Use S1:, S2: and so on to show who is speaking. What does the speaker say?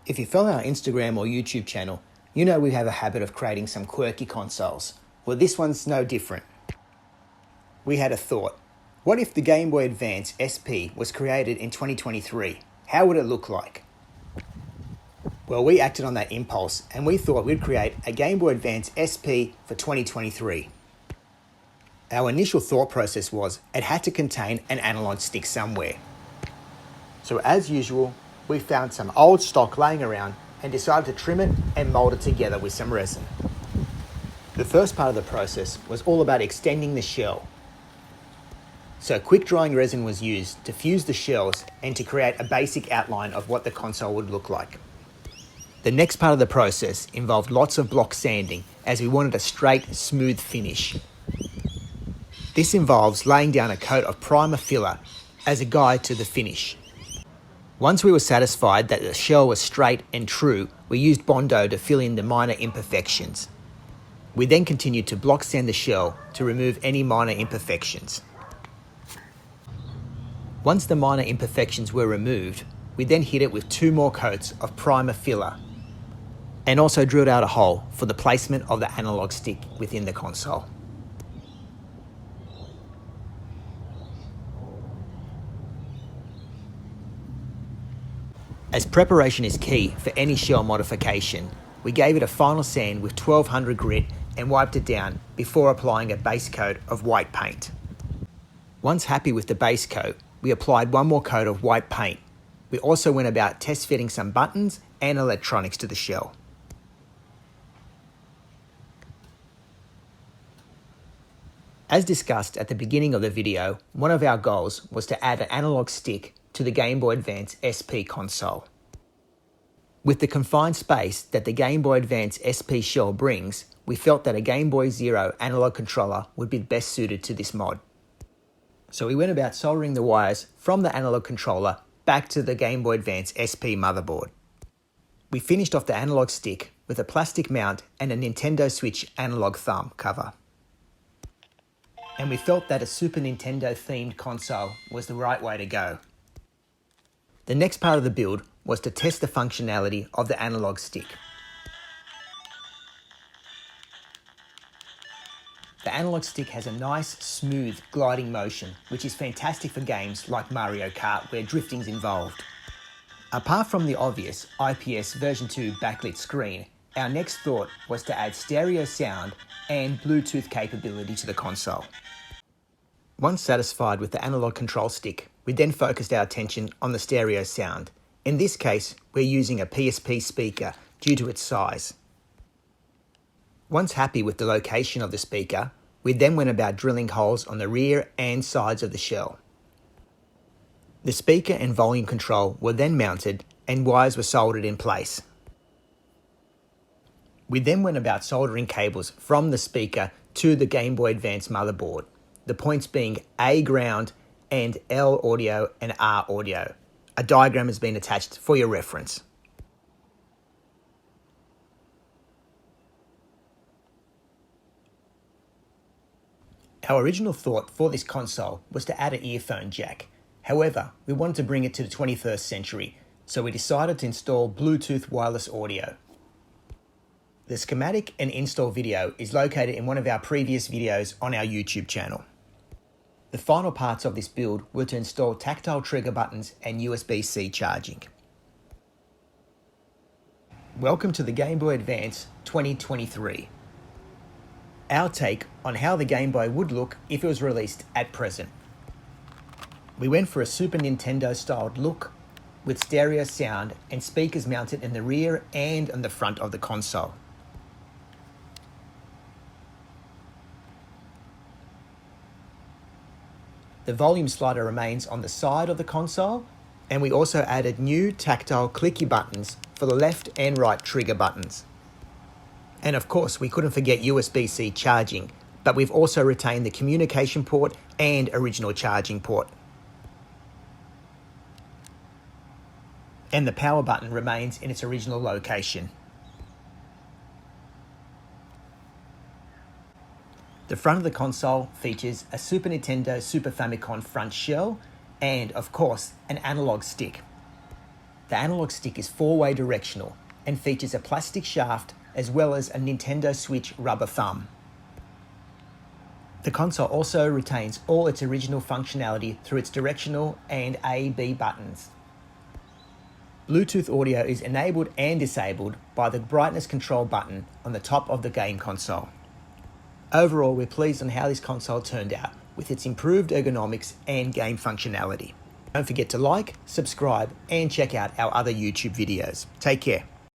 S1: If you follow our Instagram or YouTube channel, you know we have a habit of creating some quirky consoles. Well, this one's no different. We had a thought. What if the Gameboy Advance SP was created in 2023? How would it look like? Well, we acted on that impulse and we thought we'd create a Gameboy Advance SP for 2023. Our initial thought process was it had to contain an analog stick somewhere. So as usual, we found some old stock laying around and decided to trim it and mold it together with some resin. The first part of the process was all about extending the shell. So quick drying resin was used to fuse the shells and to create a basic outline of what the console would look like. The next part of the process involved lots of block sanding as we wanted a straight, smooth finish. This involves laying down a coat of primer filler as a guide to the finish. Once we were satisfied that the shell was straight and true, we used Bondo to fill in the minor imperfections. We then continued to block sand the shell to remove any minor imperfections. Once the minor imperfections were removed, we then hit it with 2 more coats of primer filler and also drilled out a hole for the placement of the analog stick within the console. As preparation is key for any shell modification, we gave it a final sand with 1200 grit and wiped it down before applying a base coat of white paint. Once happy with the base coat, we applied 1 more coat of white paint. We also went about test fitting some buttons and electronics to the shell. As discussed at the beginning of the video, one of our goals was to add an analog stick to the Gameboy Advance SP console. With the confined space that the Gameboy Advance SP shell brings, we felt that a Game Boy Zero analog controller would be best suited to this mod. So we went about soldering the wires from the analog controller back to the Gameboy Advance SP motherboard. We finished off the analog stick with a plastic mount and a Nintendo Switch analog thumb cover. And we felt that a Super Nintendo themed console was the right way to go. The next part of the build was to test the functionality of the analog stick. The analog stick has a nice, smooth, gliding motion, which is fantastic for games like Mario Kart where drifting's involved. Apart from the obvious IPS version 2 backlit screen, our next thought was to add stereo sound and Bluetooth capability to the console. Once satisfied with the analog control stick, we then focused our attention on the stereo sound. In this case, we're using a PSP speaker due to its size. Once happy with the location of the speaker, we then went about drilling holes on the rear and sides of the shell. The speaker and volume control were then mounted and wires were soldered in place. We then went about soldering cables from the speaker to the Game Boy Advance motherboard, the points being A ground and L audio and R audio. A diagram has been attached for your reference. Our original thought for this console was to add an earphone jack. However, we wanted to bring it to the 21st century, so we decided to install Bluetooth wireless audio. The schematic and install video is located in one of our previous videos on our YouTube channel. The final parts of this build were to install tactile trigger buttons and USB-C charging. Welcome to the Game Boy Advance 2023. Our take on how the Game Boy would look if it was released at present. We went for a Super Nintendo styled look with stereo sound and speakers mounted in the rear and on the front of the console. The volume slider remains on the side of the console, and we also added new tactile clicky buttons for the left and right trigger buttons. And of course, we couldn't forget USB-C charging, but we've also retained the communication port and original charging port. And the power button remains in its original location. The front of the console features a Super Nintendo Super Famicom front shell and, of course, an analog stick. The analog stick is 4-way directional and features a plastic shaft as well as a Nintendo Switch rubber thumb. The console also retains all its original functionality through its directional and A/B buttons. Bluetooth audio is enabled and disabled by the brightness control button on the top of the game console. Overall, we're pleased on how this console turned out, with its improved ergonomics and game functionality. Don't forget to like, subscribe, and check out our other YouTube videos. Take care.